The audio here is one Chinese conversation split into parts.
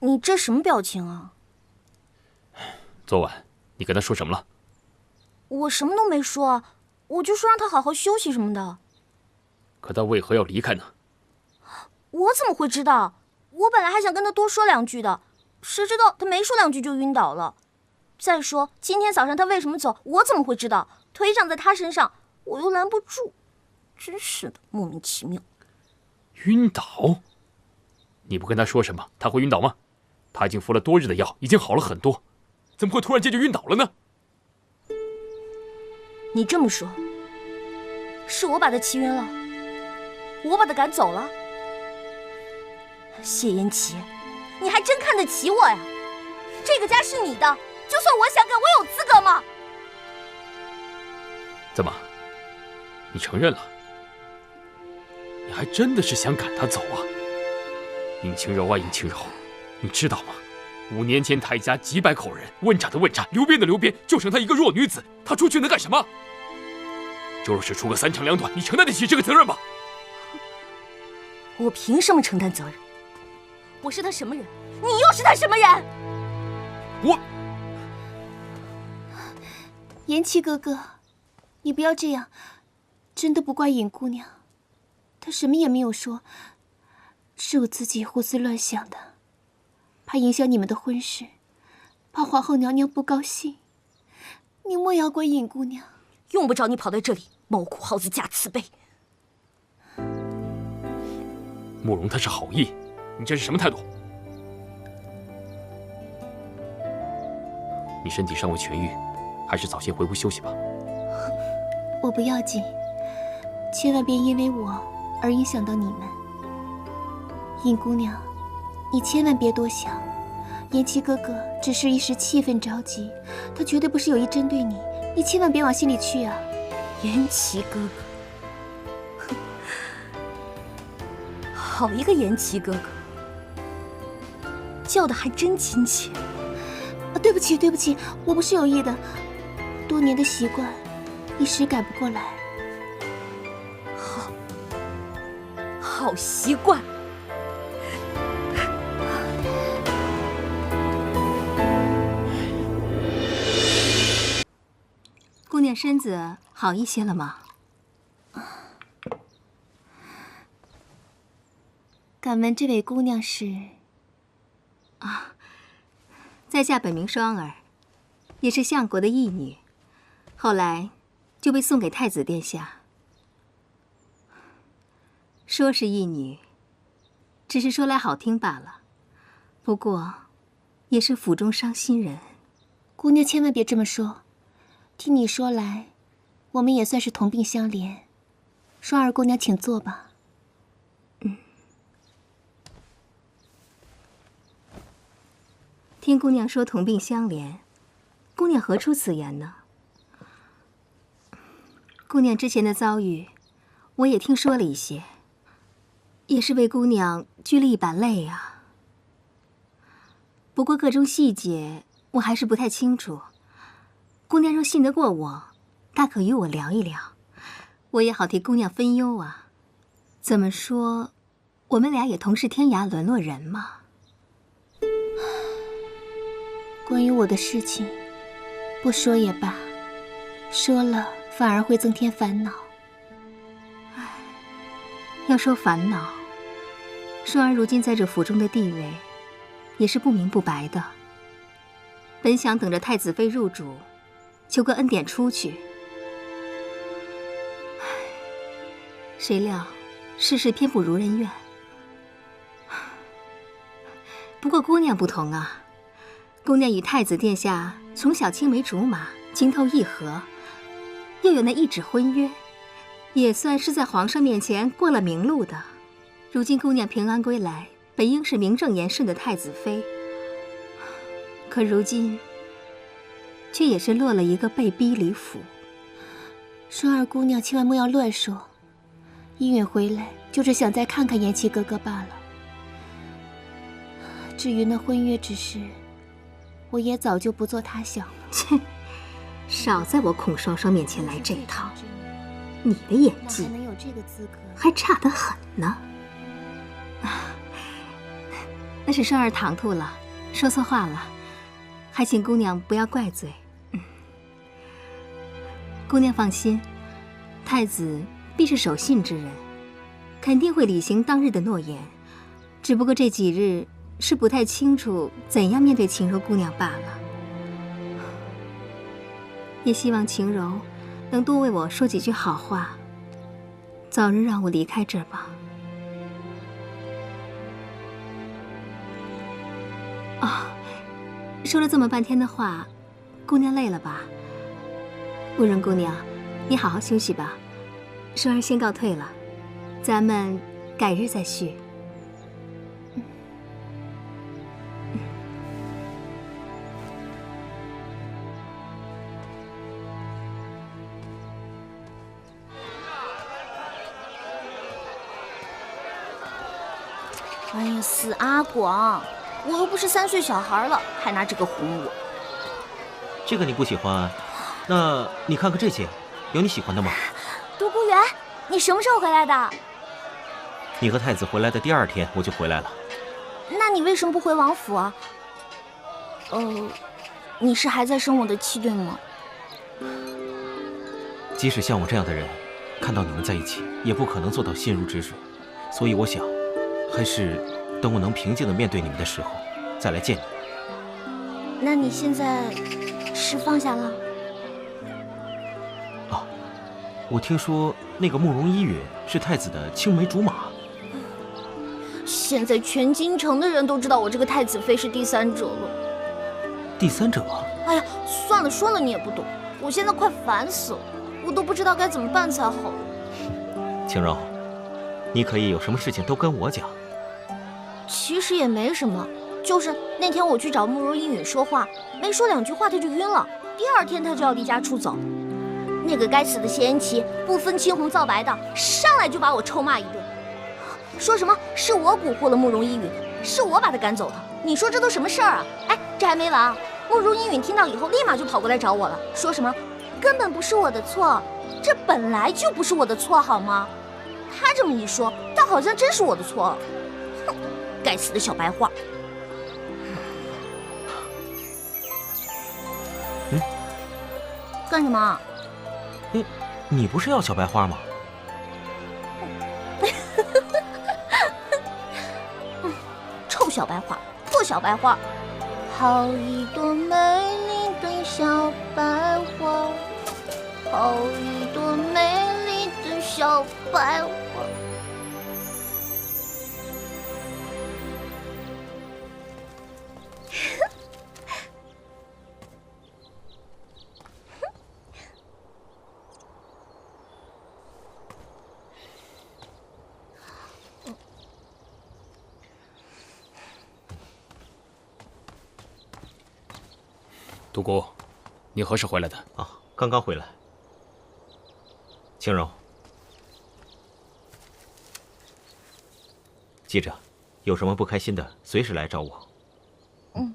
你这什么表情啊？昨晚你跟他说什么了？我什么都没说啊，我就说让他好好休息什么的。可他为何要离开呢？我怎么会知道？我本来还想跟他多说2句的，谁知道他没说2句就晕倒了。再说今天早上他为什么走，我怎么会知道？腿长在他身上，我又拦不住，真是的，莫名其妙。晕倒？你不跟他说什么，他会晕倒吗？他已经服了多日的药，已经好了很多，怎么会突然间就晕倒了呢？你这么说，是我把他气晕了，我把他赶走了。谢延琪，你还真看得起我呀！这个家是你的，就算我想赶，我有资格吗？怎么，你承认了？你还真的是想赶他走啊？尹清柔啊，尹清柔，你知道吗？5年前泰家几百口人，问斩的问斩，留边的留边，就剩她一个弱女子，她出去能干什么？就是出个3长2短，你承担得起这个责任吗？我凭什么承担责任？我是他什么人？你又是他什么人？我……延琪哥哥，你不要这样，真的不怪尹姑娘，她什么也没有说，是我自己胡思乱想的，怕影响你们的婚事，怕皇后娘娘不高兴，你莫要怪尹姑娘。用不着你跑在这里猫哭耗子假慈悲。慕容他是好意，你这是什么态度？你身体尚未痊愈，还是早些回屋休息吧。我不要紧，千万别因为我而影响到你们。尹姑娘，你千万别多想，延琪哥哥只是一时气愤着急，他绝对不是有意针对你，你千万别往心里去啊。延琪哥哥，好一个延琪哥哥，叫的还真亲切。对不起，对不起，我不是有意的，多年的习惯，一时改不过来。好习惯。姑娘身子好一些了吗？敢问这位姑娘是？在下本名双儿，也是相国的义女，后来就被送给太子殿下。说是义女，只是说来好听罢了，不过也是府中伤心人。姑娘千万别这么说，听你说来，我们也算是同病相怜。双儿姑娘，请坐吧。听姑娘说同病相怜，姑娘何出此言呢？姑娘之前的遭遇，我也听说了一些，也是为姑娘掬了一把泪啊。不过各中细节我还是不太清楚，姑娘若信得过我，大可与我聊一聊，我也好替姑娘分忧啊。怎么说，我们俩也同是天涯沦落人嘛。关于我的事情，不说也罢，说了反而会增添烦恼。要说烦恼，双儿如今在这府中的地位，也是不明不白的。本想等着太子妃入主，求个恩典出去，谁料世事偏不如人愿。不过姑娘不同啊，姑娘与太子殿下从小青梅竹马，情投意合，又有那一纸婚约，也算是在皇上面前过了明路的。如今姑娘平安归来，本应是名正言顺的太子妃，可如今却也是落了一个被逼离府。双儿姑娘千万莫要乱说，依允回来就是想再看看延琪哥哥罢了。至于那婚约之事，我也早就不做他想了。切，少在我孔双双面前来这套，你的演技哪还能有这个资格？还差得很呢。那是双儿唐突了，说错话了，还请姑娘不要怪罪。姑娘放心，太子必是守信之人，肯定会履行当日的诺言。只不过这几日是不太清楚怎样面对晴柔姑娘罢了。也希望晴柔能多为我说几句好话，早日让我离开这儿吧。啊，说了这么半天的话，姑娘累了吧？慕容姑娘，你好好休息吧。双儿先告退了，咱们改日再续。哎呀，死阿广！我又不是3岁小孩了，还拿这个哄我。这个你不喜欢？那你看看这些，有你喜欢的吗？独孤远，你什么时候回来的？你和太子回来的第2天我就回来了。那你为什么不回王府啊？你是还在生我的气对吗？即使像我这样的人，看到你们在一起，也不可能做到心如止水。所以我想，还是等我能平静地面对你们的时候，再来见你。那你现在是放下了？啊，我听说那个慕容依允是太子的青梅竹马。现在全京城的人都知道我这个太子妃是第3者了。第3者？哎呀，算了，说了你也不懂。我现在快烦死了，我都不知道该怎么办才好。晴柔，你可以有什么事情都跟我讲。其实也没什么，就是那天我去找慕容依允说话，没说2句话他就晕了，第2天他就要离家出走。那个该死的谢恩琪不分青红皂白的，上来就把我臭骂一顿，说什么是我蛊惑了慕容依允，是我把他赶走的。你说这都什么事儿啊？哎，这还没完啊！慕容依允听到以后，立马就跑过来找我了，说什么根本不是我的错，这本来就不是我的错，好吗？他这么一说，倒好像真是我的错了。哼，该死的小白花！干什么？你不是要小白花吗？臭小白花，破小白花！好一朵美丽的小白花，好一朵美丽的小白花。独孤，你何时回来的？啊，刚刚回来。晴柔，记着，有什么不开心的，随时来找我。嗯。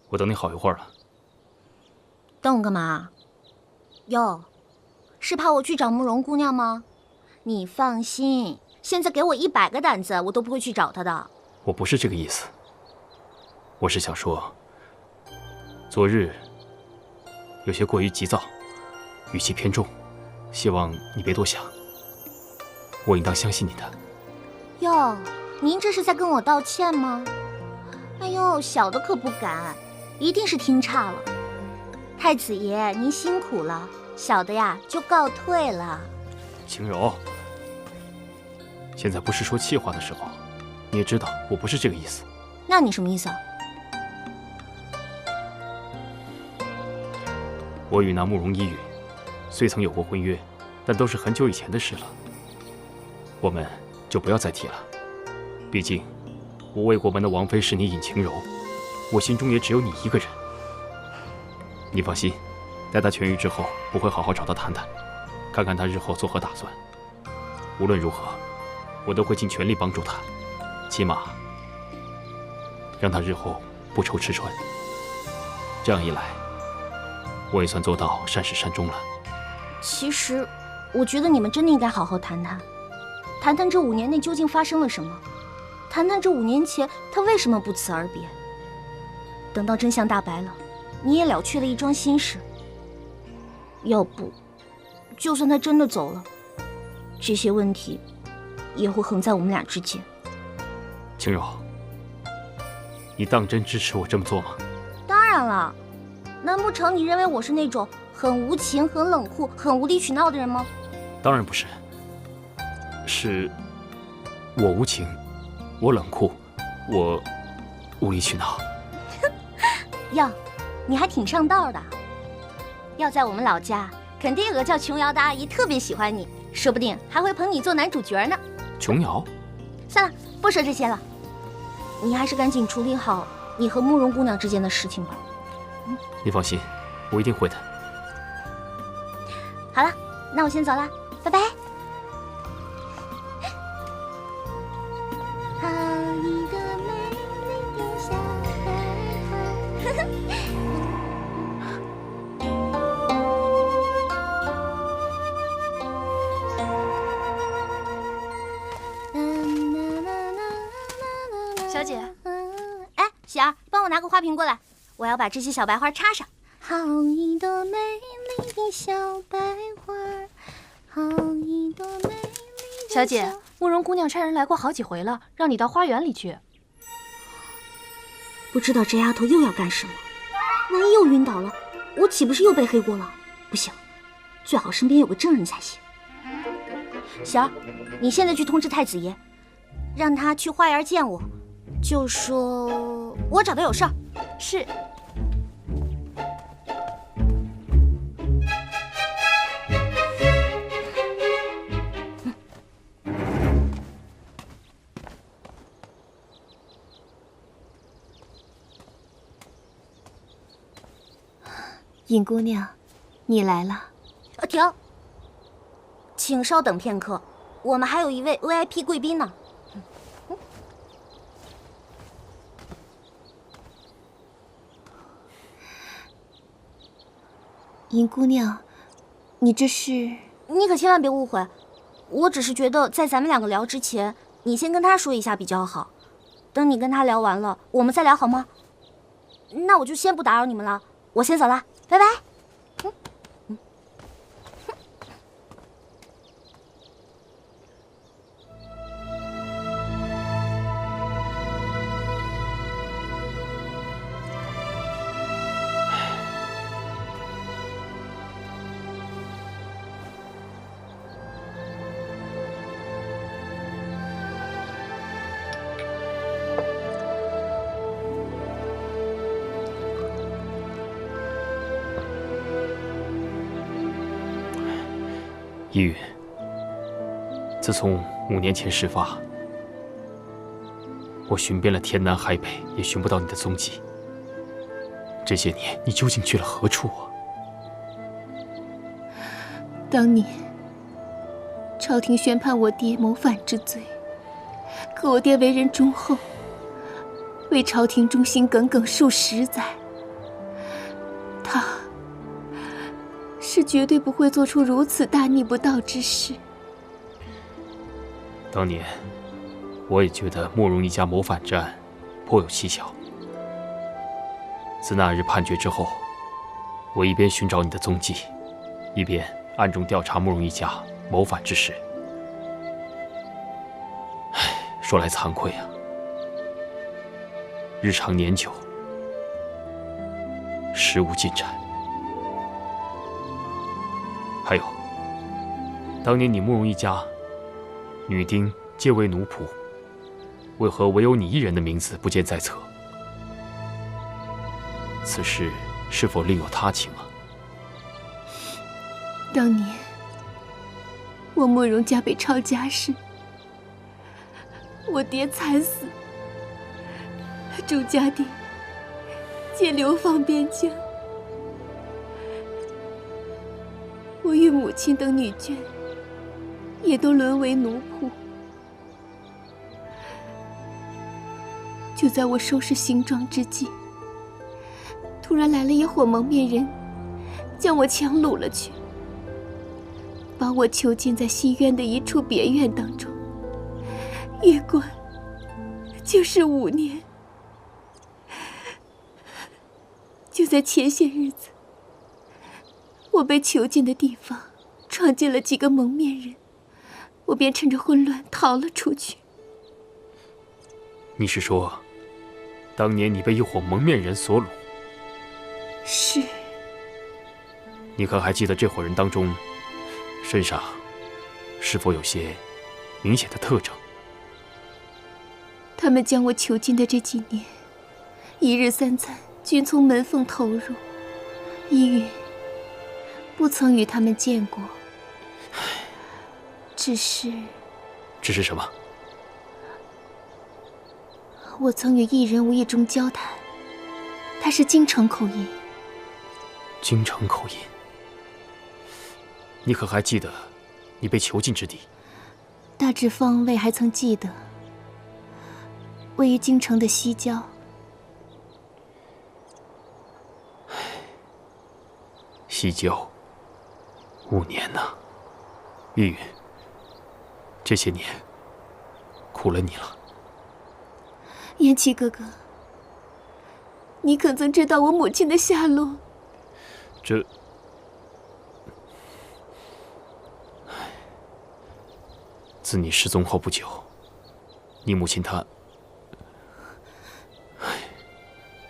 我等你好一会儿了。等我干嘛？哟，是怕我去找慕容姑娘吗？你放心。现在给我100个胆子，我都不会去找他的。我不是这个意思，我是想说，昨日有些过于急躁，语气偏重，希望你别多想。我应当相信你的。哟，您这是在跟我道歉吗？哎呦，小的可不敢，一定是听差了。太子爷，您辛苦了，小的呀就告退了。晴柔。现在不是说气话的时候，你也知道我不是这个意思。那你什么意思啊？我与那慕容依允虽曾有过婚约，但都是很久以前的事了，我们就不要再提了。毕竟我魏国门的王妃是你尹晴柔，我心中也只有你一个人。你放心，待她痊愈之后，我会好好找她谈谈，看看她日后作何打算。无论如何，我都会尽全力帮助他，起码让他日后不愁吃穿。这样一来，我也算做到善始善终了。其实我觉得你们真的应该好好谈谈，谈谈这5年内究竟发生了什么，谈谈这5年前他为什么不辞而别。等到真相大白了，你也了却了一桩心事。要不，就算他真的走了，这些问题也会横在我们俩之间。青柔，你当真支持我这么做吗？当然了，难不成你认为我是那种很无情、很冷酷、很无理取闹的人吗？当然不是，是我无情，我冷酷，我无理取闹。哟，你还挺上道的。要在我们老家，肯定有个叫琼瑶的阿姨特别喜欢你，说不定还会捧你做男主角呢。琼瑶？算了，不说这些了，你还是赶紧处理好你和慕容姑娘之间的事情吧。你放心，我一定会的。好了，那我先走了，拜拜。好一个美丽的小白花。小姐，哎，喜儿，帮我拿个花瓶过来，我要把这些小白花插上。好一朵美丽的小白花，好一朵美丽的小姐，慕容姑娘差人来过好几回了，让你到花园里去。不知道这丫头又要干什么，万一又晕倒了，我岂不是又背黑锅了？不行，最好身边有个证人才行。喜儿，你现在去通知太子爷，让他去花园见我，就说我找他有事儿。是。尹姑娘，你来了。停，请稍等片刻，我们还有一位 VIP 贵宾呢。尹姑娘，你这是……你可千万别误会，我只是觉得在咱们2个聊之前，你先跟他说一下比较好。等你跟他聊完了，我们再聊好吗？那我就先不打扰你们了，我先走了，拜拜。依云，自从5年前事发，我寻遍了天南海北，也寻不到你的踪迹。这些年，你究竟去了何处啊？当年，朝廷宣判我爹谋反之罪，可我爹为人忠厚，为朝廷忠心耿耿数10载。他是绝对不会做出如此大逆不道之事。当年，我也觉得慕容一家谋反之案颇有蹊跷。自那日判决之后，我一边寻找你的踪迹，一边暗中调查慕容一家谋反之事。唉，说来惭愧啊，日长年久，事无进展。还有，当年你慕容一家女丁皆为奴仆，为何唯有你一人的名字不见在册？此事是否另有他情啊？当年我慕容家被抄家时，我爹惨死，诸家丁皆流放边疆。我与母亲等女眷也都沦为奴仆。就在我收拾行装之际，突然来了一伙蒙面人，将我强掳了去。把我囚禁在西院的一处别院当中，月关就是5年。就在前些日子，我被囚禁的地方闯进了几个蒙面人，我便趁着混乱逃了出去。你是说，当年你被一伙蒙面人所掳？是。你可还记得这伙人当中，身上是否有些明显的特征？他们将我囚禁的这几年，1日3餐均从门缝投入，依云不曾与他们见过，只是什么？我曾与一人无意中交谈，他是京城口音。京城口音？你可还记得你被囚禁之地？大致方位还曾记得，位于京城的西郊。西郊，5年呐，玉云，这些年苦了你了。燕琪哥哥，你可曾知道我母亲的下落？自你失踪后不久，你母亲她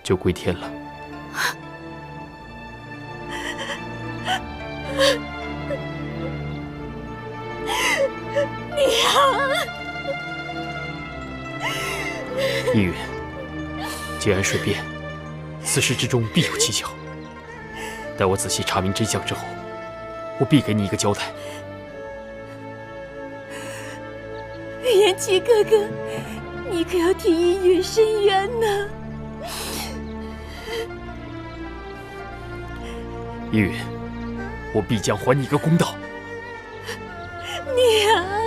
就归天了。依云，既然水变，此事之中必有蹊跷。待我仔细查明真相之后，我必给你一个交代。燕琪哥哥，你可要替依云伸冤呐！依云，我必将还你一个公道。娘。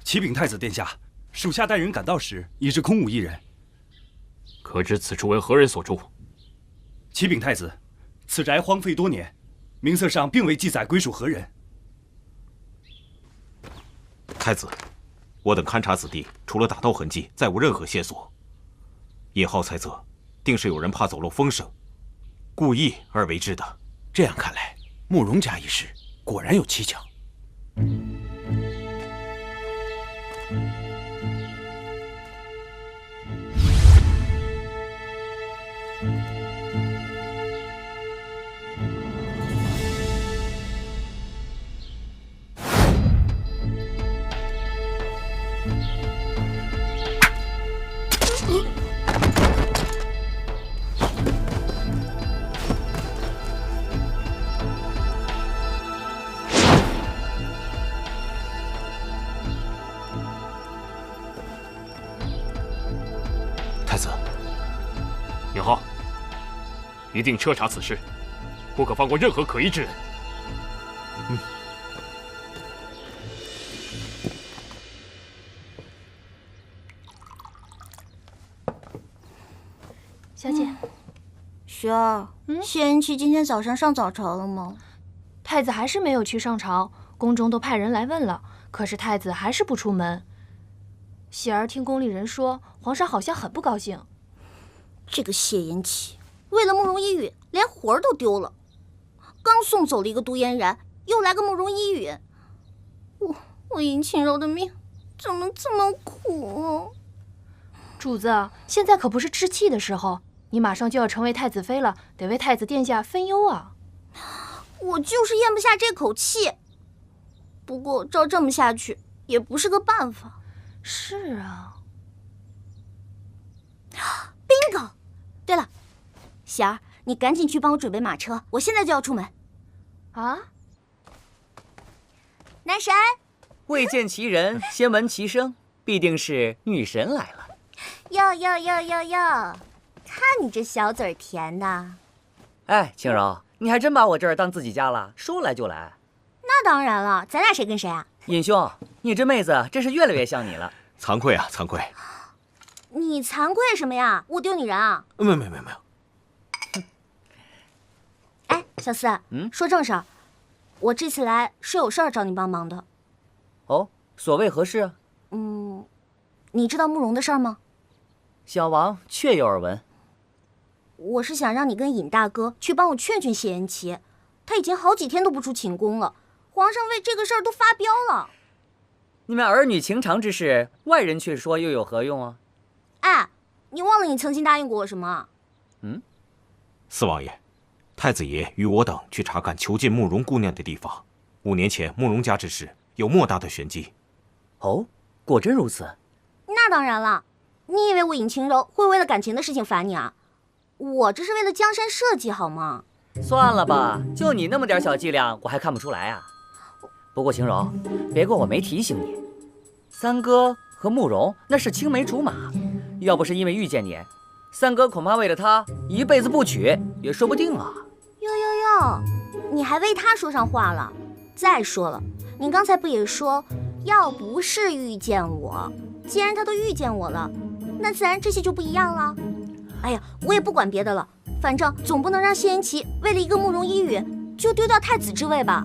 启禀太子殿下，属下带人赶到时，已是空无一人。可知此处为何人所住？启禀太子，此宅荒废多年，名册上并未记载归属何人。太子，我等勘察此地，除了打斗痕迹，再无任何线索。叶浩猜测，定是有人怕走漏风声，故意而为之的。这样看来，慕容家一事果然有蹊跷。太子，宁浩，一定彻查此事，不可放过任何可疑之人。小姐，雪儿，谢延琪今天早上上早朝了吗？太子还是没有去上朝，宫中都派人来问了，可是太子还是不出门。喜儿听宫里人说，皇上好像很不高兴。这个谢延琪，为了慕容依允，连魂儿都丢了。刚送走了一个杜嫣然，又来个慕容依允。我尹庆柔的命怎么这么苦？主子，现在可不是置气的时候，你马上就要成为太子妃了，得为太子殿下分忧啊。我就是咽不下这口气。不过照这么下去也不是个办法。是啊。bingo！ 对了，喜儿，你赶紧去帮我准备马车，我现在就要出门。啊？男神，未见其人，先闻其声，必定是女神来了。哟，看你这小嘴甜的。哎，庆柔，你还真把我这儿当自己家了，说来就来。那当然了，咱俩谁跟谁啊？尹兄，你这妹子真是越来越像你了。惭愧啊，惭愧。你惭愧什么呀？我丢你人啊？没有。哎，小四，说正事儿，我这次来是有事儿找你帮忙的。哦，所谓何事？你知道慕容的事儿吗？小王确有耳闻。我是想让你跟尹大哥去帮我劝劝谢延琪，他已经好几天都不出寝宫了，皇上为这个事儿都发飙了。你们儿女情长之事，外人去说又有何用啊？哎，你忘了你曾经答应过我什么啊？四王爷，太子爷与我等去查看囚禁慕容姑娘的地方。5年前慕容家之事有莫大的玄机。哦，果真如此？那当然了，你以为我尹清柔会为了感情的事情烦你啊？我这是为了江山社稷，好吗？算了吧，就你那么点小伎俩，我还看不出来啊。不过晴柔，别怪我没提醒你，三哥和慕容那是青梅竹马，要不是因为遇见你，三哥恐怕为了他一辈子不娶也说不定啊。哟，你还为他说上话了。再说了，你刚才不也说，要不是遇见我，既然他都遇见我了，那自然这些就不一样了。哎呀，我也不管别的了，反正总不能让谢延琪为了一个慕容一羽就丢掉太子之位吧。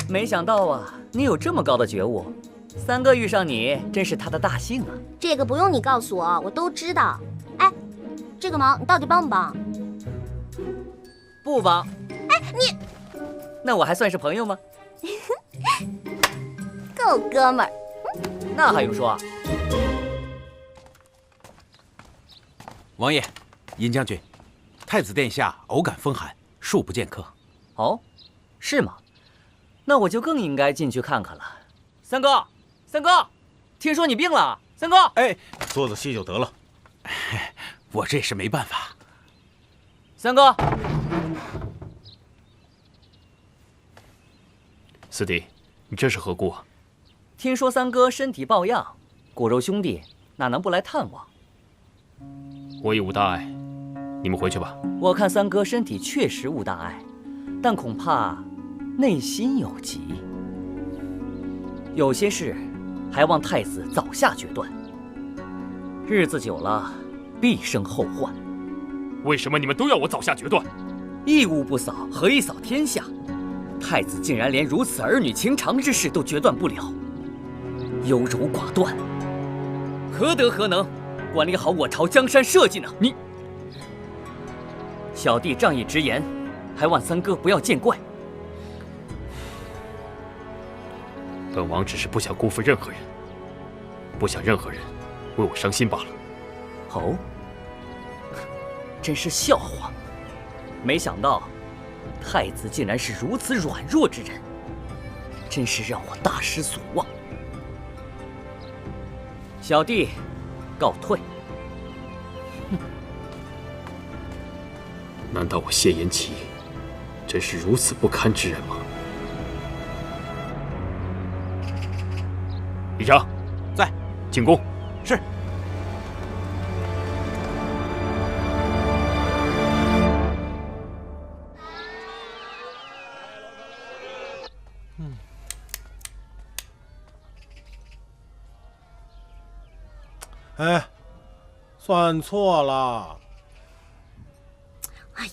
没想到啊，你有这么高的觉悟，三哥遇上你真是他的大幸啊。这个不用你告诉我，我都知道。哎，这个忙你到底帮不帮？不帮。哎，你，那我还算是朋友吗？够哥们儿。那还用说？王爷，尹将军，太子殿下偶感风寒，恕不见客。哦，是吗？那我就更应该进去看看了。三哥，听说你病了。三哥，哎，坐着歇就得了。我这是没办法。三哥，四弟，你这是何故啊？听说三哥身体抱恙，骨肉兄弟哪能不来探望？我已无大碍，你们回去吧。我看三哥身体确实无大碍，但恐怕内心有疾，有些事还望太子早下决断。日子久了，必生后患。为什么你们都要我早下决断？一屋不扫，何以扫天下？太子竟然连如此儿女情长之事都决断不了，优柔寡断，何德何能管理好我朝江山社稷呢？你，小弟仗义直言，还望三哥不要见怪。本王只是不想辜负任何人，不想任何人为我伤心罢了。哦，真是笑话！没想到太子竟然是如此软弱之人，真是让我大失所望。小弟告退。难道我谢延琪真是如此不堪之人吗？李长，在。进宫。是。哎，算错了。哎呀，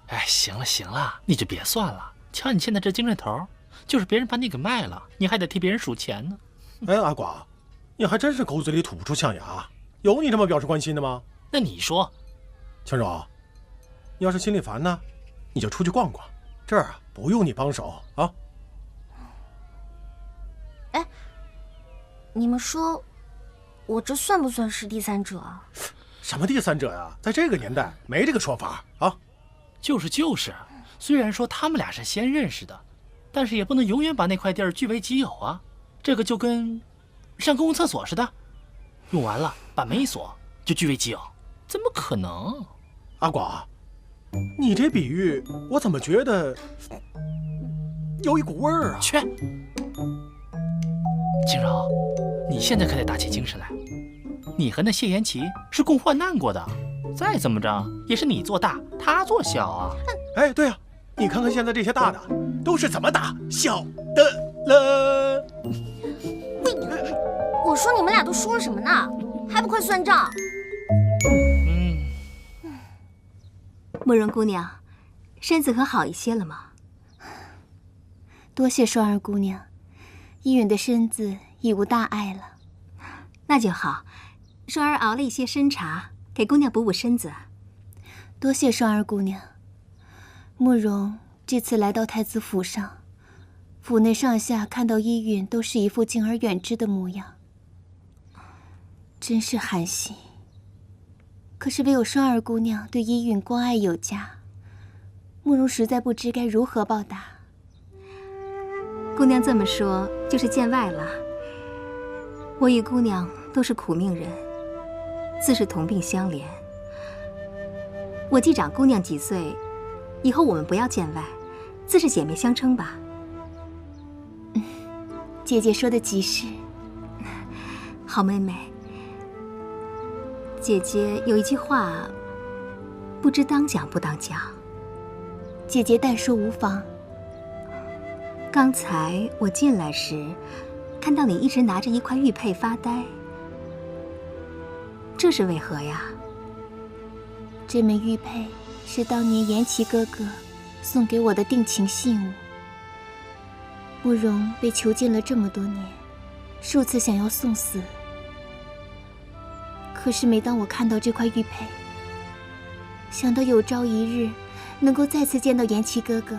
哎，行了，你就别算了。瞧你现在这精神头，就是别人把你给卖了，你还得替别人数钱呢。哎，阿寡，你还真是狗嘴里吐不出象牙，有你这么表示关心的吗？那你说，青柔，你要是心里烦呢，你就出去逛逛，这儿啊不用你帮手啊。哎，你们说，我这算不算是第三者啊？什么第三者呀？在这个年代没这个说法啊。就是，虽然说他们俩是先认识的，但是也不能永远把那块地儿据为己有啊。这个就跟上公共厕所似的，用完了把门一锁就据为己有，怎么可能？阿寡，你这比喻我怎么觉得有一股味儿啊？去，青柔，你现在可得打起精神来。你和那谢延琪是共患难过的，再怎么着也是你做大，他做小啊。哎，对啊，你看看现在这些大的都是怎么打小的了。我说你们俩都说了什么呢？还不快算账！慕容姑娘，身子可好一些了吗？多谢双儿姑娘，依允的身子已无大碍了。那就好，双儿熬了一些参茶，给姑娘补补身子。多谢双儿姑娘。慕容这次来到太子府上，府内上下看到依允都是一副敬而远之的模样，真是寒心。可是唯有双儿姑娘对依允关爱有加，慕容实在不知该如何报答。姑娘这么说，就是见外了。我与姑娘都是苦命人，自是同病相怜。我既长姑娘几岁，以后我们不要见外，自是姐妹相称吧。姐姐说的极是。好妹妹，姐姐有一句话，不知当讲不当讲。姐姐但说无妨。刚才我进来时，看到你一直拿着一块玉佩发呆，这是为何呀？这枚玉佩是当年延琪哥哥送给我的定情信物。慕容被囚禁了这么多年，数次想要送死，可是每当我看到这块玉佩，想到有朝一日能够再次见到延琪哥哥，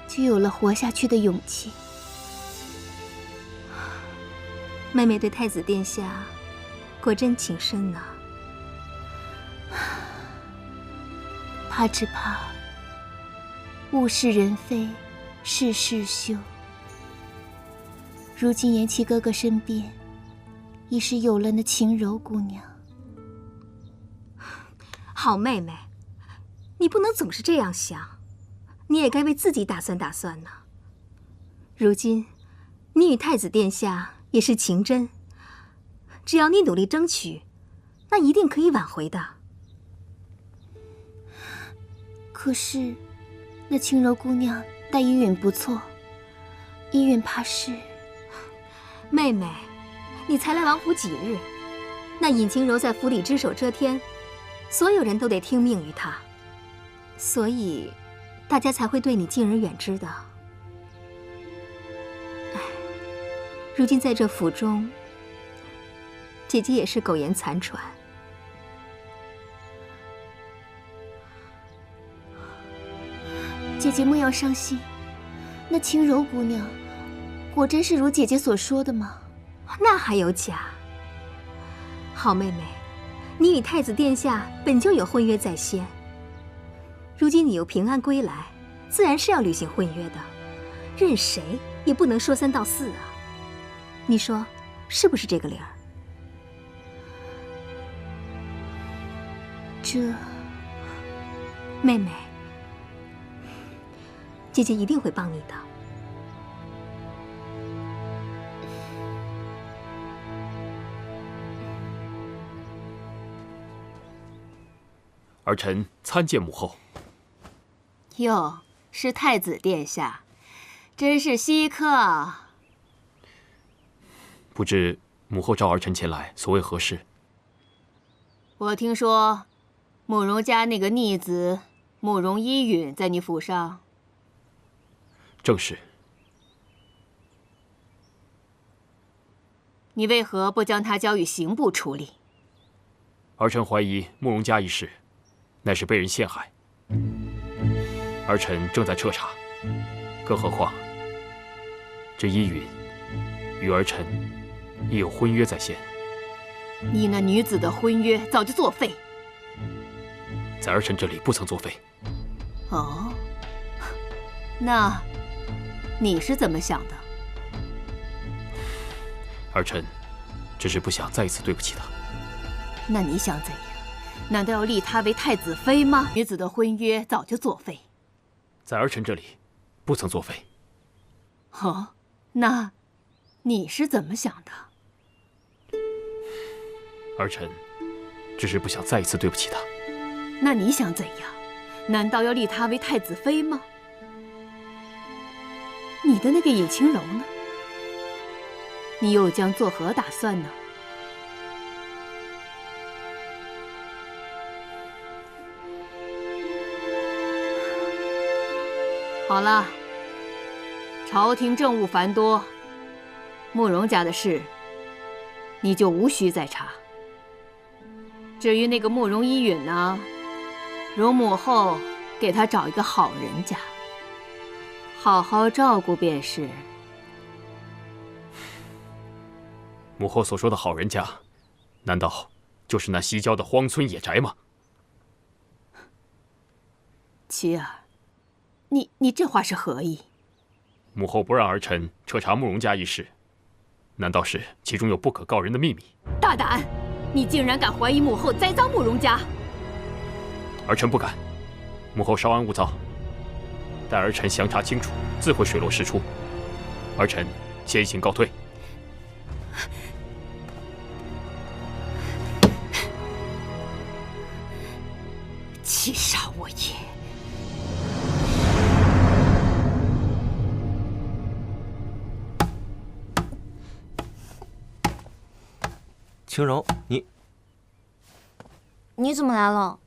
就有了活下去的勇气。妹妹对太子殿下果真情深呐。怕只怕物是人非，事事休。如今延琪哥哥身边已是有了那晴柔姑娘。好妹妹，你不能总是这样想，你也该为自己打算打算呢。如今你与太子殿下也是情真，只要你努力争取，那一定可以挽回的。可是那晴柔姑娘待依允不错，依允怕是……妹妹，你才来王府几日？那尹晴柔在府里只手遮天，所有人都得听命于她，所以大家才会对你敬而远之的。唉，如今在这府中，姐姐也是苟延残喘。姐姐莫要伤心，那晴柔姑娘果真是如姐姐所说的吗？那还有假？好妹妹，你与太子殿下本就有婚约在先，如今你又平安归来，自然是要履行婚约的，任谁也不能说三道四啊。你说是不是这个理儿？这……妹妹，姐姐一定会帮你的。儿臣参见母后。哟，是太子殿下，真是稀客啊！不知母后召儿臣前来，所谓何事？我听说，慕容家那个逆子慕容依允在你府上。正是。你为何不将他交予刑部处理？儿臣怀疑慕容家一事，乃是被人陷害。儿臣正在彻查，更何况这依允与儿臣亦有婚约在先。你那女子的婚约早就作废，在儿臣这里不曾作废。哦，那你是怎么想的？儿臣只是不想再一次对不起她。那你想怎样？难道要立她为太子妃吗？女子的婚约早就作废，在儿臣这里不曾作废。哦，那你是怎么想的？儿臣只只是不想再一次对不起他。那你想怎样？难道要立她为太子妃吗？你的那个尹清柔呢？你又将作何打算呢？好了，朝廷政务繁多，慕容家的事，你就无需再查。至于那个慕容依允呢，容母后给他找一个好人家，好好照顾便是。母后所说的好人家，难道就是那西郊的荒村野宅吗？琪儿，你这话是何意？母后不让儿臣彻查慕容家一事，难道是其中有不可告人的秘密？大胆！你竟然敢怀疑母后栽赃慕容家！儿臣不敢。母后稍安勿躁，待儿臣详查清楚，自会水落石出。儿臣先行告退。气杀我也！青柔，你怎么来了？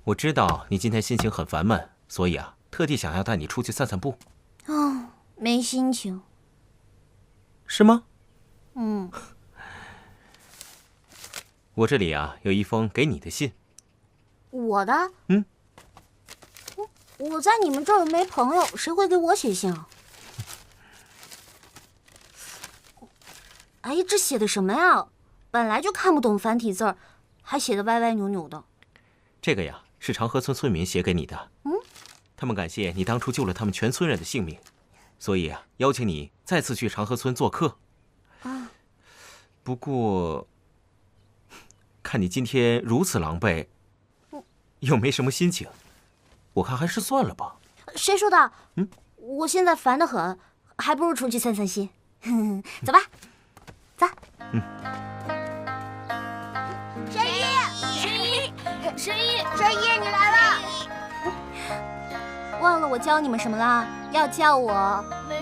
我知道你今天心情很烦闷，所以啊，特地想要带你出去散散步。啊，没心情。是吗？嗯。我这里啊有一封给你的信。我的？嗯。我在你们这儿没朋友，谁会给我写信啊？哎，这写的什么呀？本来就看不懂繁体字儿，还写的歪歪扭扭的。这个呀，是长河村村民写给你的。嗯，他们感谢你当初救了他们全村人的性命，所以啊，邀请你再次去长河村做客。啊。不过，看你今天如此狼狈，又没什么心情，我看还是算了吧。谁说的？嗯，我现在烦得很，还不如出去散散心。走吧。走。嗯。神医，你来了！忘了我教你们什么了？要叫我美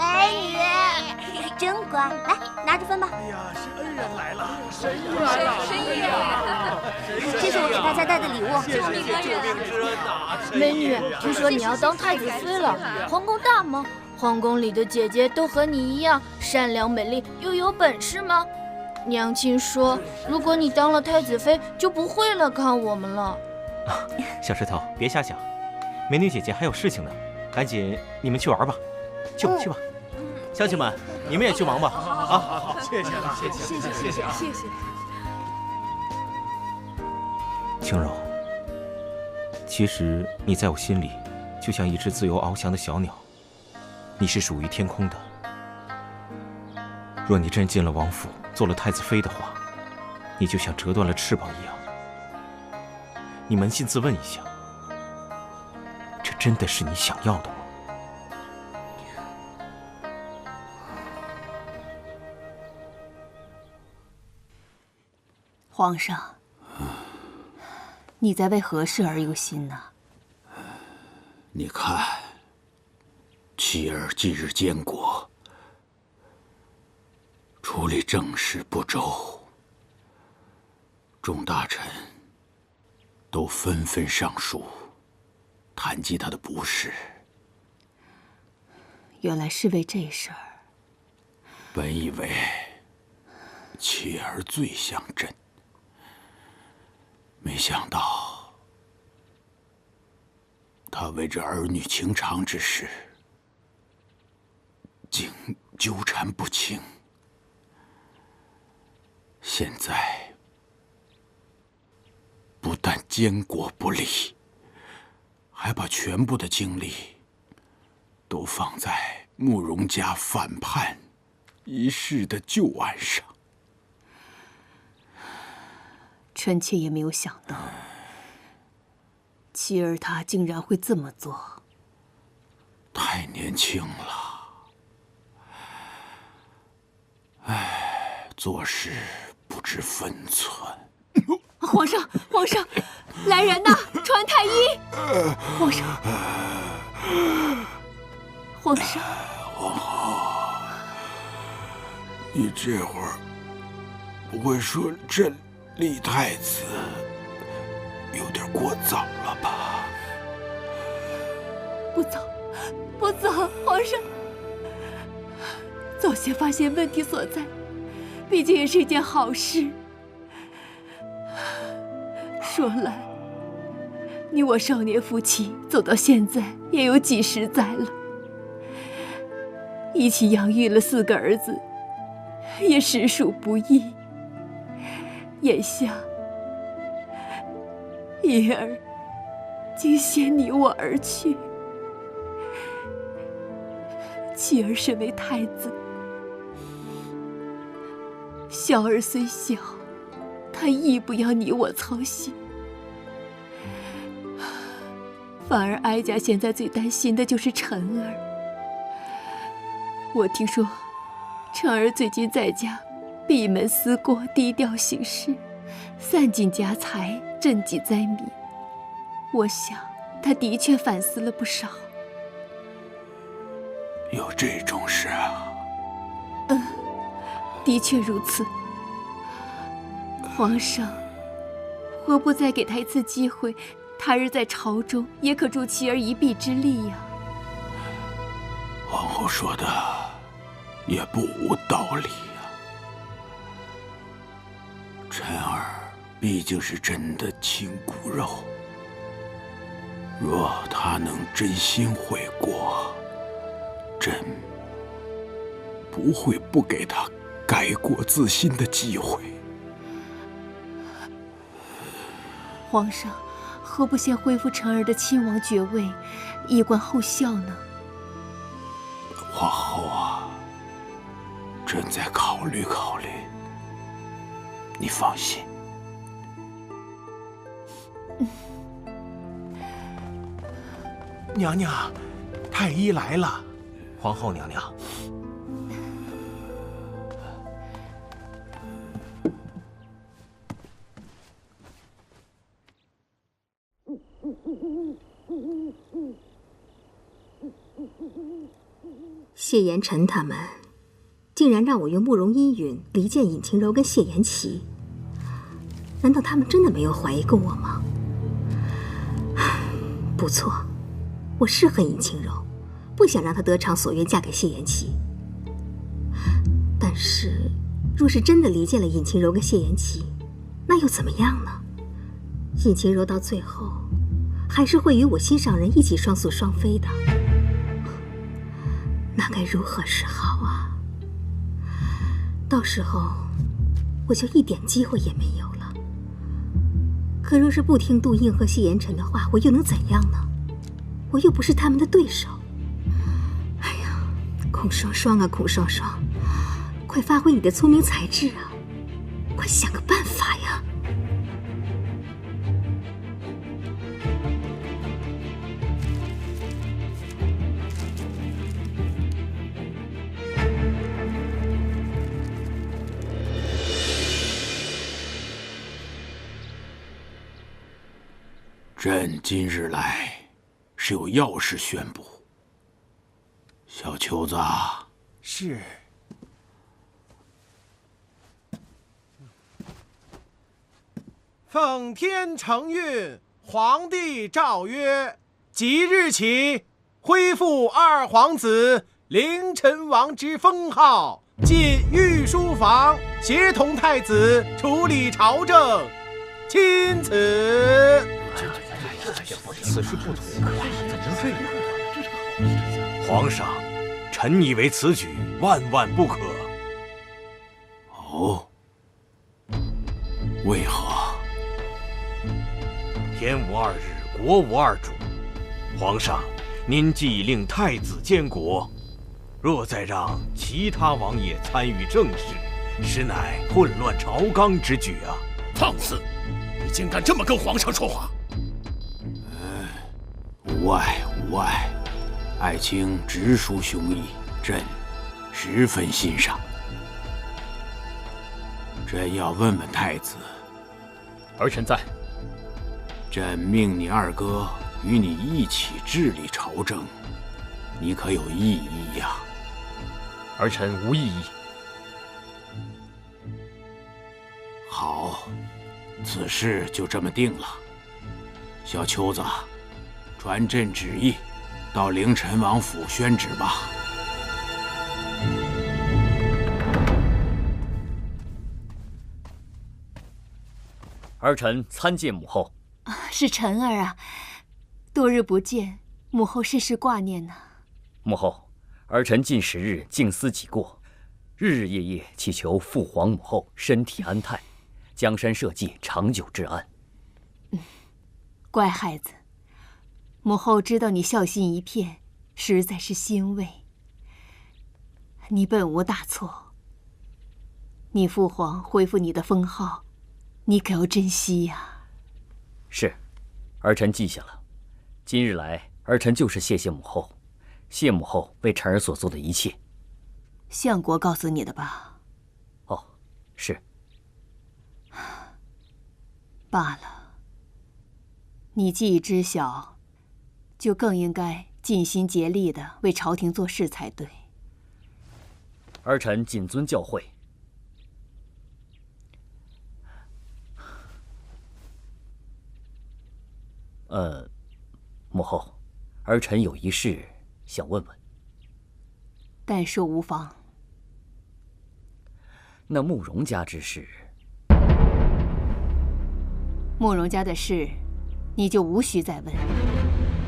女，真乖。来，拿着分吧。哎呀，是恩人来了，神医来了，神医啊！这是我给大家带的礼物。谢谢救命之恩呐！美女，听说你要当太子妃了，皇宫大吗？皇宫里的姐姐都和你一样善良美丽，又有本事吗？娘亲说，如果你当了太子妃，就不会来看我们了。小石头，别瞎想，美女姐姐还有事情呢，赶紧你们去玩吧，去吧去吧。乡亲们，你们也去忙吧。好，谢谢了，谢谢。青柔，其实你在我心里，就像一只自由翱翔的小鸟，你是属于天空的。若你真进了王府，做了太子妃的话，你就像折断了翅膀一样。你扪心自问一下，这真的是你想要的吗？皇上，你在为何事而忧心呢？你看，妻儿近日监国，处理政事不周，众大臣都纷纷上书，谈及他的不是。原来是为这事儿。本以为妻儿最像朕，没想到他为这儿女情长之事，竟纠缠不清。现在不但监国不理，还把全部的精力都放在慕容家反叛一事的旧案上。臣妾也没有想到，妻儿她竟然会这么做。太年轻了，唉，做事不知分寸。皇上，皇上，来人呐，传太医！皇上，皇上，皇后，你这会儿不会说朕立太子有点过早了吧？不早，不早，皇上，早些发现问题所在，毕竟也是一件好事。说来，你我少年夫妻走到现在也有几十载了，一起养育了4个儿子，也实属不易。眼下，一儿竟先你我而去，妻儿身为太子，小儿虽小，他亦不要你我操心。反而哀家现在最担心的就是晨儿。我听说，晨儿最近在家闭门思过，低调行事，散尽家财，赈济灾民。我想，他的确反思了不少。有这种事啊？的确如此。皇上，何不再给他一次机会？他日在朝中也可助妻儿一臂之力呀。皇后说的也不无道理呀。晨儿毕竟是朕的亲骨肉，若他能真心悔过，朕不会不给他改过自新的机会。皇上，何不先恢复晨儿的亲王爵位，以观后效呢？皇后啊，朕再考虑考虑。你放心。娘娘，太医来了。皇后娘娘。谢言辰他们竟然让我用慕容依允离间尹晴柔跟谢言齐，难道他们真的没有怀疑过我吗？不错，我是恨尹晴柔，不想让她得偿所愿嫁给谢言齐。但是，若是真的离间了尹晴柔跟谢言齐，那又怎么样呢？尹晴柔到最后还是会与我心上人一起双宿双飞的，那该如何是好啊？到时候我就一点机会也没有了。可若是不听杜应和谢言辰的话，我又能怎样呢？我又不是他们的对手。哎呀，孔双双啊，孔双双，快发挥你的聪明才智啊！快想个办法呀！朕今日来是有要事宣布。小球子，是。奉天承运，皇帝诏曰：即日起恢复二皇子凌晨王之封号，进御书房，协同太子处理朝政。钦此。此事不同，怎能这样？皇上，臣以为此举万万不可。哦，为何？天无二日，国无二主。皇上，您既已令太子监国，若再让其他王爷参与政事，实乃混乱朝纲之举啊！放肆！你竟敢这么跟皇上说话！无碍无碍，爱卿直抒胸臆，朕十分欣赏。朕要问问太子，儿臣在。朕命你二哥与你一起治理朝政，你可有异议呀？儿臣无异议。好，此事就这么定了。小秋子，传朕旨意，到凌尘王府宣旨吧。儿臣参见母后。是臣儿啊，多日不见，母后甚是挂念呢。母后，儿臣近10日静思己过，日日夜夜祈求父皇母后身体安泰，江山社稷长久治安。乖孩子，母后知道你孝心一片，实在是欣慰。你本无大错，你父皇恢复你的封号，你可要珍惜呀。是，儿臣记下了。今日来，儿臣就是谢谢母后，谢母后为臣儿所做的一切。相国告诉你的吧？哦，是。罢了。你既已知晓，就更应该尽心竭力地为朝廷做事才对。儿臣谨遵教诲。母后，儿臣有一事想问问。但说无妨。那慕容家之事，慕容家的事，你就无需再问。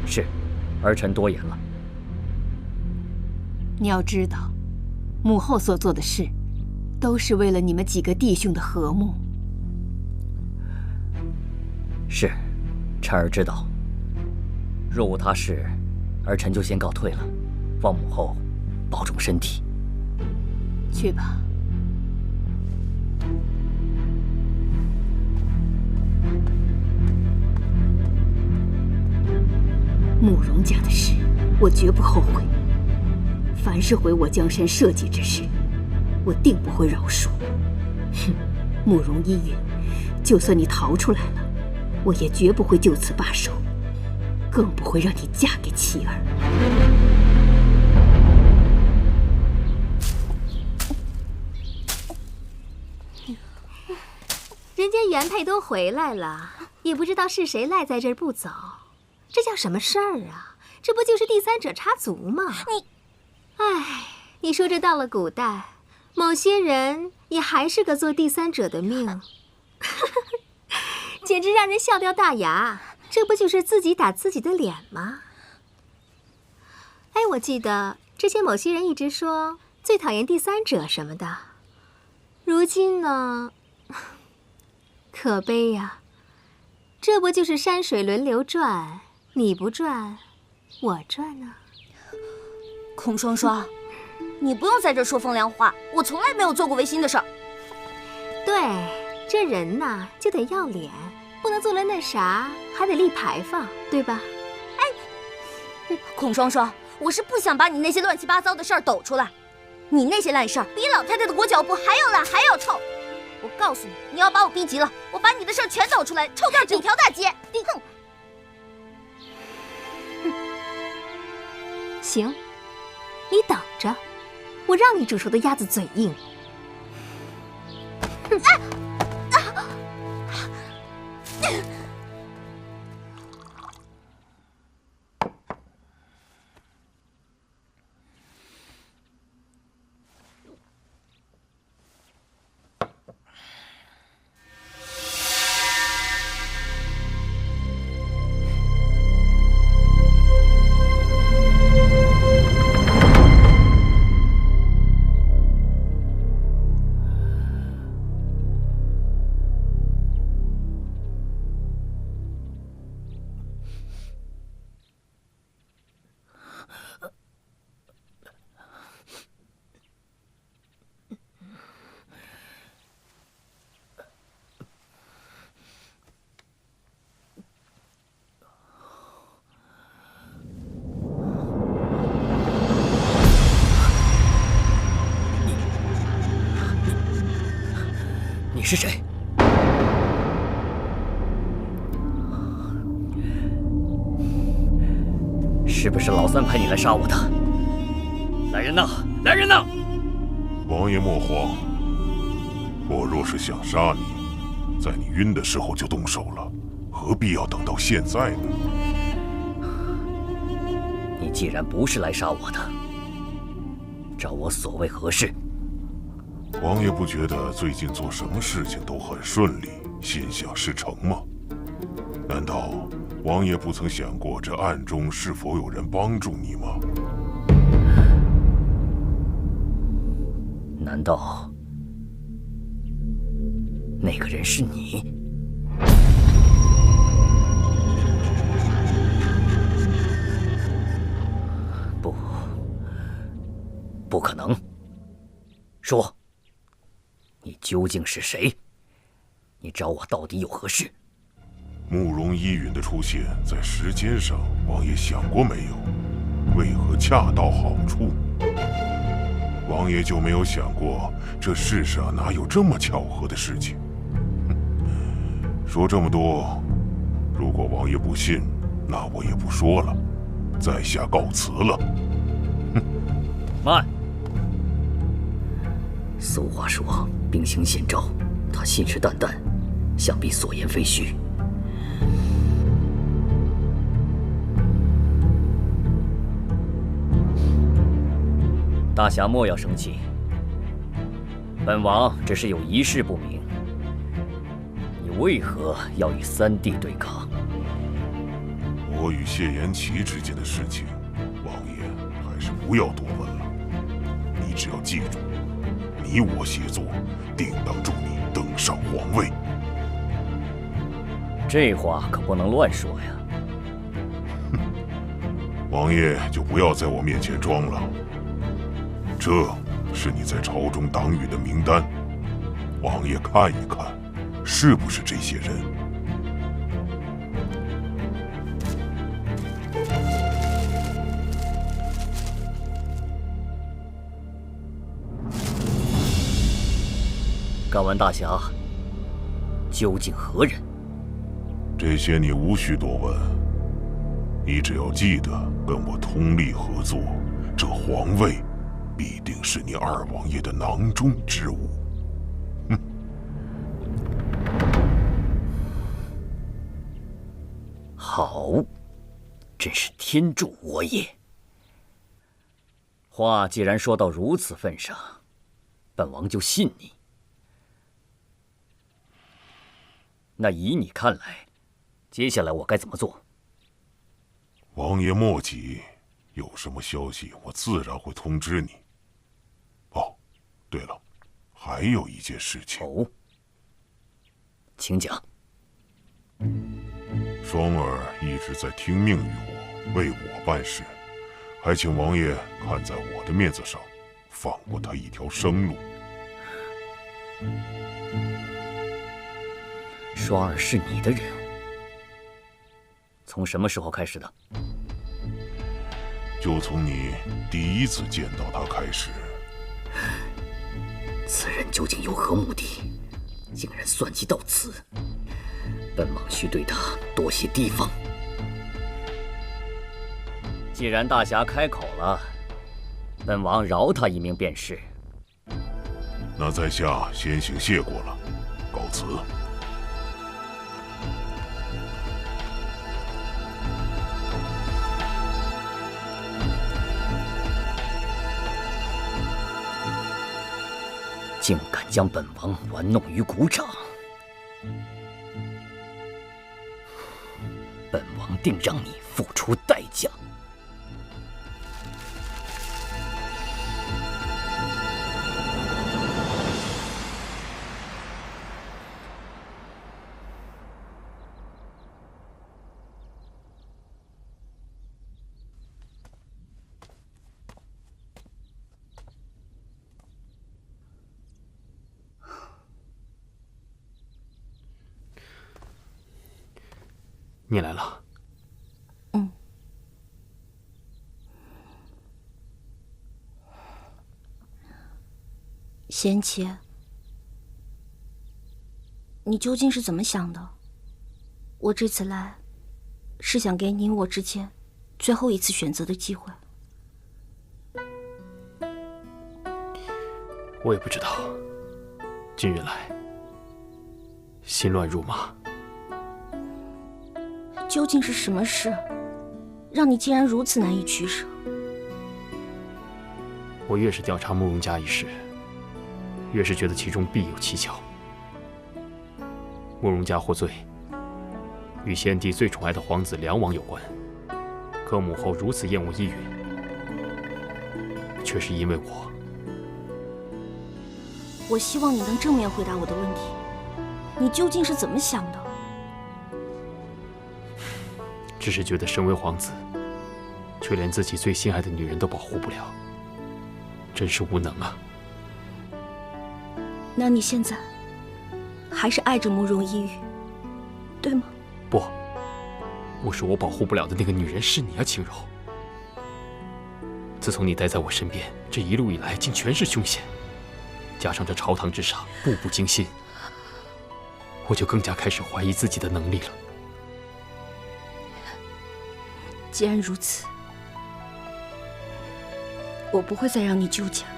是，儿臣多言了。你要知道，母后所做的事，都是为了你们几个弟兄的和睦。是，臣儿知道。若无他事，儿臣就先告退了，望母后保重身体。去吧。慕容家的事，我绝不后悔。凡是毁我江山社稷之事，我定不会饶恕。哼，慕容依云，就算你逃出来了，我也绝不会就此罢手，更不会让你嫁给妻儿。人家原配都回来了，也不知道是谁赖在这儿不走，这叫什么事儿啊？这不就是第三者插足吗？你说这到了古代，某些人也还是个做第三者的命，简直让人笑掉大牙。这不就是自己打自己的脸吗？哎，我记得之前某些人一直说最讨厌第三者什么的，如今呢？可悲呀，这不就是山水轮流转，你不转，我转呢？孔双双，你不用在这说风凉话，我从来没有做过违心的事儿。对，这人呐就得要脸，不能做了那啥，还得立牌坊，对吧？哎，孔双双，我是不想把你那些乱七八糟的事儿抖出来，你那些烂事儿比老太太的裹脚布还要烂还要臭。我告诉你，你要把我逼急了，我把你的事儿全抖出来，臭掉整条大街。哼！行，你等着，我让你煮熟的鸭子嘴硬。你是谁？是不是老三派你来杀我的？来人呐！来人呐！王爷莫慌，我若是想杀你，在你晕的时候就动手了，何必要等到现在呢？你既然不是来杀我的，找我所谓何事？王爷不觉得最近做什么事情都很顺利，心想事成吗？难道王爷不曾想过这暗中是否有人帮助你吗？难道那个人是你？不可能！说，你究竟是谁？你找我到底有何事？慕容依允的出现，在时间上，王爷想过没有？为何恰到好处？王爷就没有想过，这世上哪有这么巧合的事情？说这么多，如果王爷不信，那我也不说了，在下告辞了。慢！俗话说，兵行险招，他信誓旦旦，想必所言非虚。大侠莫要生气，本王只是有一事不明，你为何要与三弟对抗？我与谢延琪之间的事情，王爷还是不要多问了。你只要记住，你我协作，定当助你登上皇位。这话可不能乱说呀！王爷就不要在我面前装了。这是你在朝中党羽的名单，王爷看一看，是不是这些人？敢问大侠，究竟何人？这些你无需多问，你只要记得跟我通力合作，这皇位必定是你二王爷的囊中之物。哼！好，真是天助我也。话既然说到如此份上，本王就信你。那以你看来，接下来我该怎么做？王爷莫急，有什么消息我自然会通知你。哦，对了，还有一件事情。哦，请讲。双儿一直在听命于我，为我办事，还请王爷看在我的面子上，放过他一条生路。双儿是你的人，从什么时候开始的？就从你第一次见到他开始。此人究竟有何目的？竟然算计到此，本王需对他多些提防。既然大侠开口了，本王饶他一命便是。那在下先行谢过了，告辞。竟敢将本王玩弄于股掌，本王定让你付出代价。你来了。嗯。贤妻，你究竟是怎么想的？我这次来，是想给你我之前最后一次选择的机会。我也不知道，近日来心乱如麻。究竟是什么事，让你竟然如此难以取舍？我越是调查慕容家一事，越是觉得其中必有蹊跷。慕容家获罪，与先帝最宠爱的皇子梁王有关，可母后如此厌恶依允，却是因为我。我希望你能正面回答我的问题，你究竟是怎么想的？只是觉得身为皇子，却连自己最心爱的女人都保护不了，真是无能啊！那你现在还是爱着慕容依允，对吗？不，我说我保护不了的那个女人是你啊，青柔。自从你待在我身边，这一路以来竟全是凶险，加上这朝堂之上步步惊心，我就更加开始怀疑自己的能力了。既然如此，我不会再让你纠结了。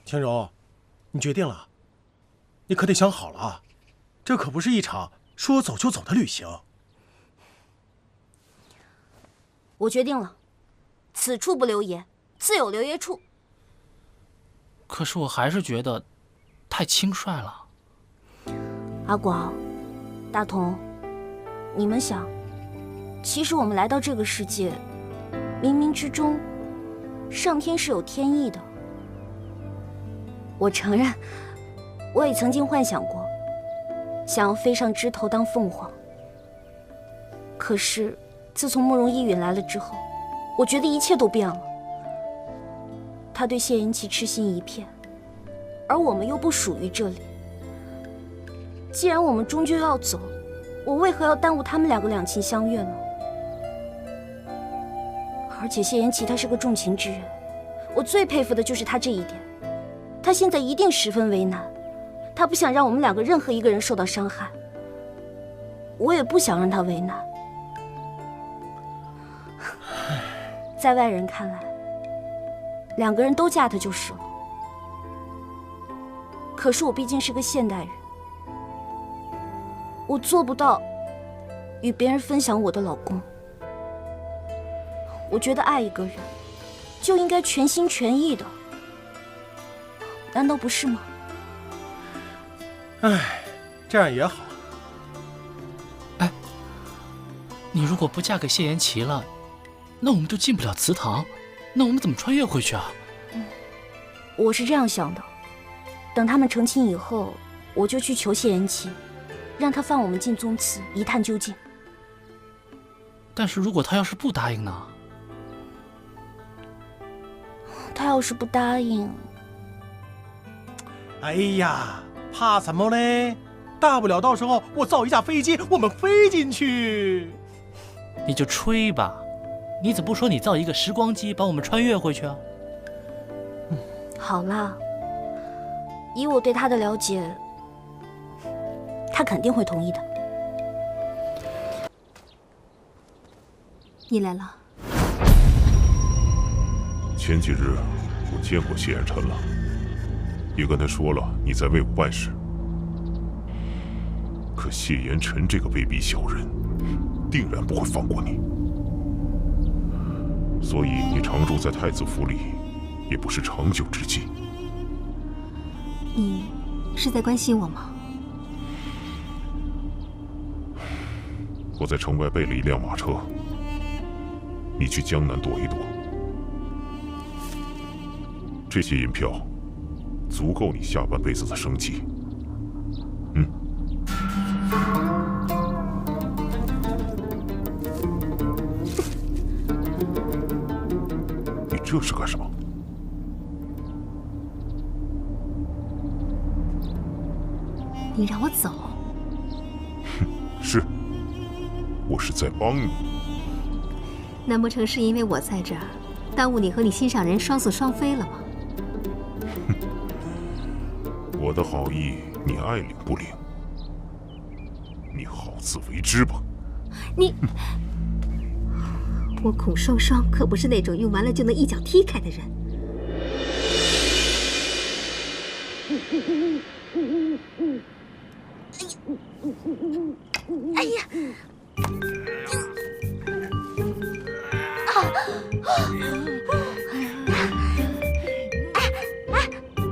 青柔，你决定了？你可得想好了啊，这可不是一场说走就走的旅行。我决定了，此处不留爷，自有留爷处。可是我还是觉得太轻率了。阿广、大同，你们想，其实我们来到这个世界，冥冥之中，上天是有天意的。我承认，我也曾经幻想过，想要飞上枝头当凤凰。可是，自从慕容依允来了之后，我觉得一切都变了。他对谢言齐痴心一片，而我们又不属于这里。既然我们终究要走，我为何要耽误他们两个两情相悦呢？而且谢言齐他是个重情之人，我最佩服的就是他这一点。他现在一定十分为难，他不想让我们两个任何一个人受到伤害，我也不想让他为难。在外人看来，两个人都嫁他就是了。可是我毕竟是个现代人，我做不到与别人分享我的老公。我觉得爱一个人，就应该全心全意的。难道不是吗？唉，这样也好。哎，你如果不嫁给谢言齐了，那我们就进不了祠堂，那我们怎么穿越回去啊？我是这样想的，等他们成亲以后，我就去求谢言齐，让他放我们进宗祠一探究竟。但是如果他要是不答应呢？他要是不答应……哎呀，怕什么嘞？大不了到时候我造一架飞机，我们飞进去。你就吹吧，你怎么不说你造一个时光机，把我们穿越回去啊？好啦，以我对他的了解，他肯定会同意的。你来了。前几日我见过谢言琛了。也跟他说了你在为我办事，可谢言琛这个卑鄙小人，定然不会放过你。所以你常住在太子府里，也不是长久之计。你是在关心我吗？我在城外备了一辆马车，你去江南躲一躲。这些银票足够你下半辈子的生计。你这是干什么？你让我走？是，我是在帮你。难不成是因为我在这儿，耽误你和你心上人双宿双飞了吗？我的好意你爱领不领？你好自为之吧。你，我孔双双可不是那种用完了就能一脚踢开的人。哎呀！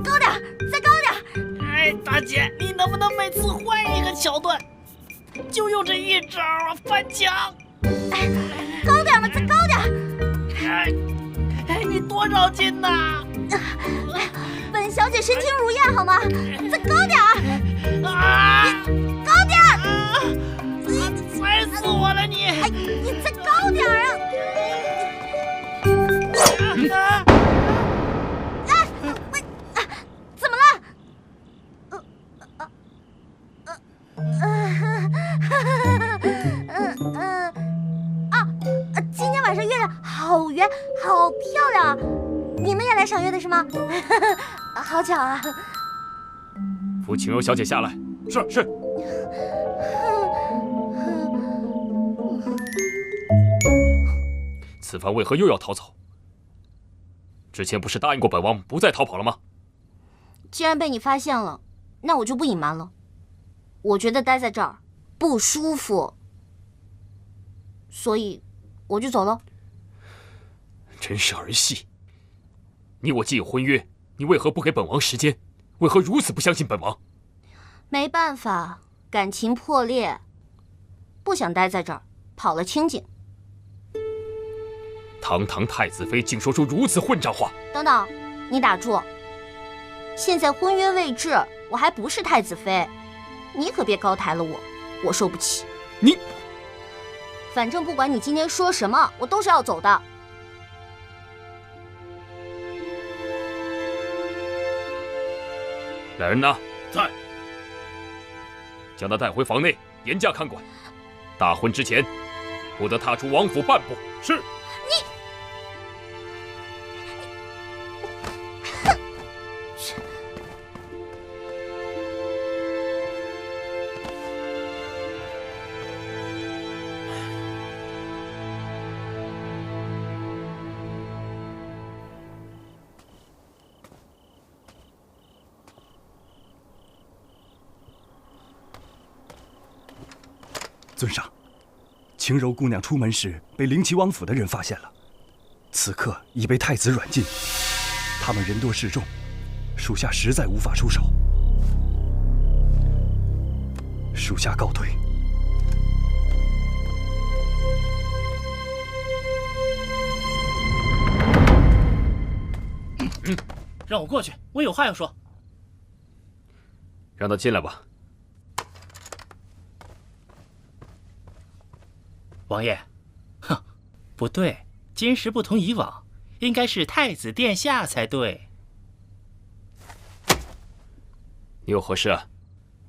高点，再高点！哎，大姐，你能不能每次换一个桥段，就用这一招啊，翻墙？高点嘛，再高点！哎，你多少斤呐？本小姐身轻如燕，好吗？再高点！啊！高点！踩死我了你！哎，你再高点啊！怎么了？今天晚上月亮好圆，好漂亮啊！你们也来赏月的是吗？好巧啊！扶晴柔小姐下来。是。此番为何又要逃走？之前不是答应过本王不再逃跑了吗？既然被你发现了，那我就不隐瞒了。我觉得待在这儿不舒服，所以我就走了。真是儿戏！你我既有婚约，你为何不给本王时间？为何如此不相信本王？没办法，感情破裂，不想待在这儿，跑了清静。堂堂太子妃竟说出如此混账话！等等，你打住！现在婚约未至，我还不是太子妃，你可别高抬了我，我受不起。你，反正不管你今天说什么，我都是要走的。来人呐！在。将他带回房内，严加看管。大婚之前，不得踏出王府半步。是。尊上，晴柔姑娘出门时被灵齐王府的人发现了，此刻已被太子软禁。他们人多势众，属下实在无法出手，属下告退。让我过去，我有话要说。让他进来吧。王爷，哼，不对，今时不同以往，应该是太子殿下才对。你有何事啊？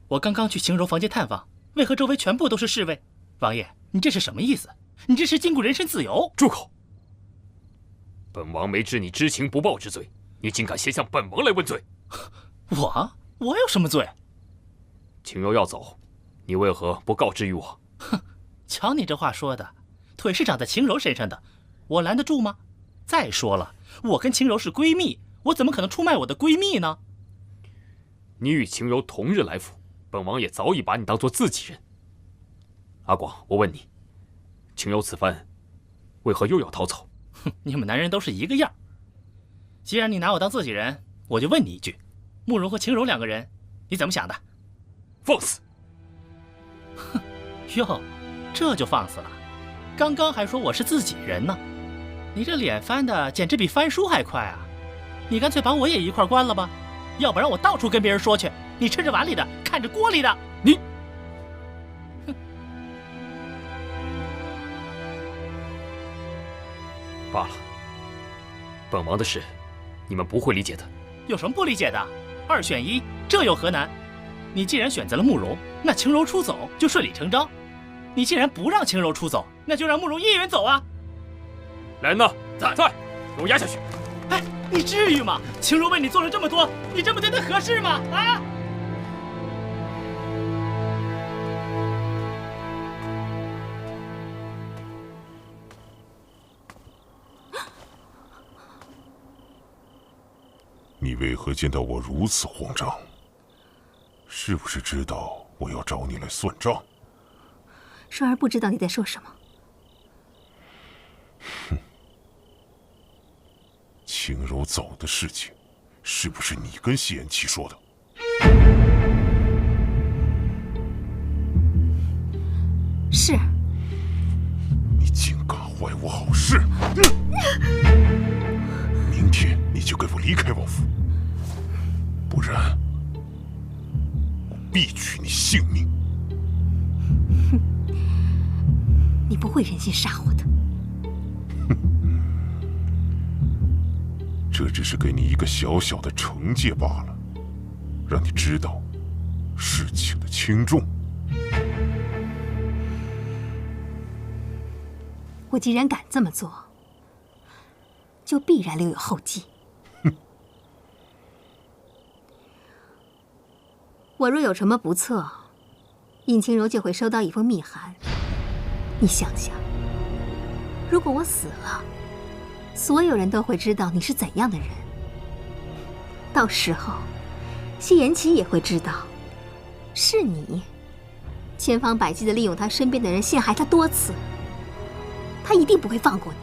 我刚刚去晴柔房间探访，为何周围全部都是侍卫？王爷，你这是什么意思？你这是禁锢人身自由！住口！本王没治你知情不报之罪，你竟敢先向本王来问罪！我有什么罪？晴柔要走，你为何不告知于我？哼！瞧你这话说的，腿是长在晴柔身上的，我拦得住吗？再说了，我跟晴柔是闺蜜，我怎么可能出卖我的闺蜜呢？你与晴柔同日来府，本王也早已把你当作自己人。阿广，我问你，晴柔此番为何又要逃走？哼，你们男人都是一个样。既然你拿我当自己人，我就问你一句：慕容和晴柔两个人，你怎么想的？放肆！哼，哟。这就放肆了，刚刚还说我是自己人呢，你这脸翻的简直比翻书还快啊！你干脆把我也一块关了吧，要不然我到处跟别人说去，你吃着碗里的，看着锅里的。你，哼，罢了，本王的事，你们不会理解的。有什么不理解的？二选一，这有何难？你既然选择了慕容，那青柔出走就顺理成章。你既然不让青柔出走，那就让慕容一人走啊！来人呐，在，给我押下去！哎，你至于吗？青柔为你做了这么多，你这么对她合适吗？啊！你为何见到我如此慌张？是不是知道我要找你来算账？双儿不知道你在说什么。哼，青柔走的事情，是不是你跟谢延琪说的？是。你竟敢坏我好事！明天你就给我离开王府，不然我必取你性命！你不会忍心杀我的。这只是给你一个小小的惩戒罢了，让你知道事情的轻重。我既然敢这么做，就必然留有后继。我若有什么不测，尹清柔就会收到一封密函。你想想，如果我死了，所有人都会知道你是怎样的人。到时候，谢延琪也会知道，是你千方百计地利用他身边的人陷害他多次。他一定不会放过你。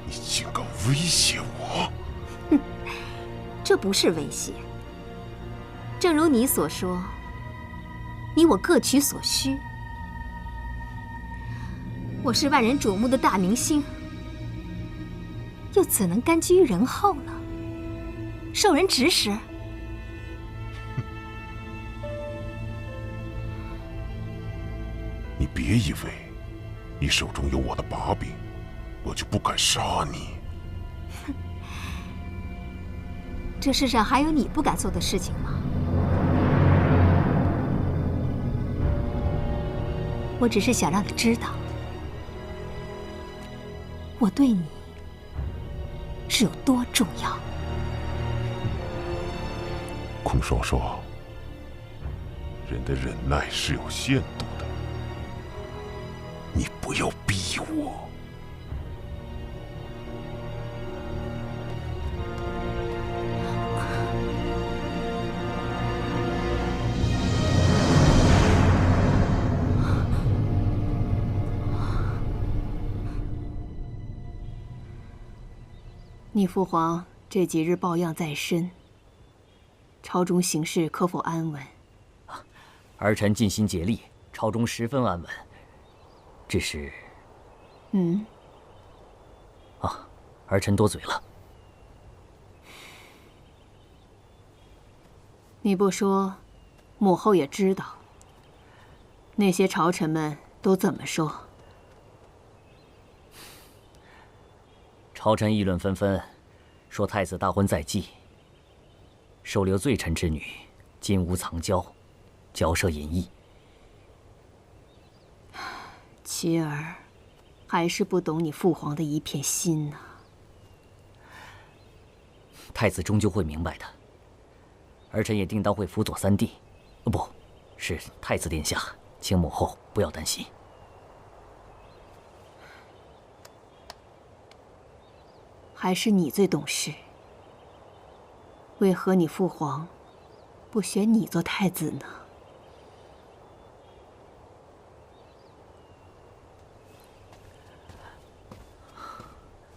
你竟敢威胁我！哼，这不是威胁。正如你所说，你我各取所需。我是万人瞩目的大明星，又怎能甘居于人后呢？受人指使？你别以为你手中有我的把柄，我就不敢杀你。这世上还有你不敢做的事情吗？我只是想让你知道，我对你是有多重要。孔双双，人的忍耐是有限度的，你不要逼我。你父皇这几日抱恙在身，朝中形势可否安稳？儿臣尽心竭力，朝中十分安稳。只是，儿臣多嘴了。你不说，母后也知道。那些朝臣们都怎么说？朝臣议论纷纷，说太子大婚在即，收留罪臣之女，金屋藏娇，骄奢淫逸。琪儿，还是不懂你父皇的一片心呐。太子终究会明白的，儿臣也定当会辅佐三弟，不是太子殿下，请母后不要担心。还是你最懂事。为何你父皇不选你做太子呢？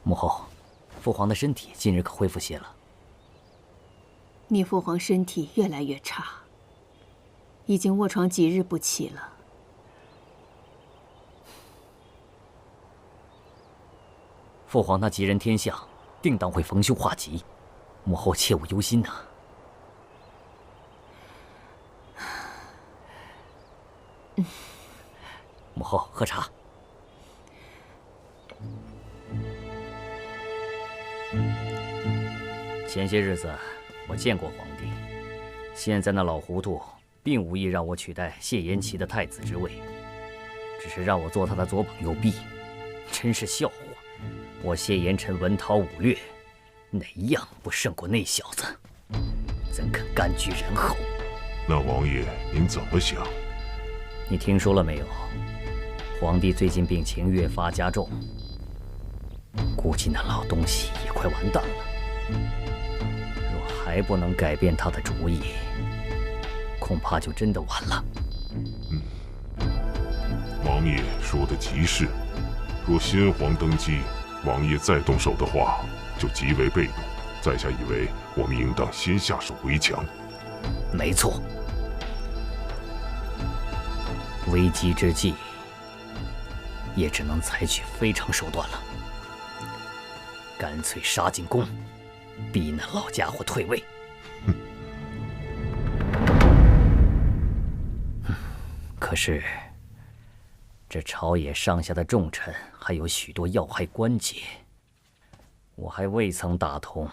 母后，父皇的身体近日可恢复些了。你父皇身体越来越差，已经卧床几日不起了。父皇那吉人天相，定当会逢凶化吉，母后切勿忧心呐。母后喝茶。前些日子我见过皇帝，现在那老糊涂并无意让我取代谢延齐的太子之位，只是让我做他的左膀右臂，真是笑话。我谢延辰文韬武略，哪一样不胜过那小子？怎肯甘居人后？那王爷您怎么想？你听说了没有？皇帝最近病情越发加重，估计那老东西也快完蛋了。若还不能改变他的主意，恐怕就真的完了。王爷说的极是。若先皇登基，王爷再动手的话，就极为被动。在下以为，我们应当先下手为强。没错，危机之际，也只能采取非常手段了，干脆杀进宫，逼那老家伙退位。可是，这朝野上下的重臣还有许多要害关节，我还未曾打通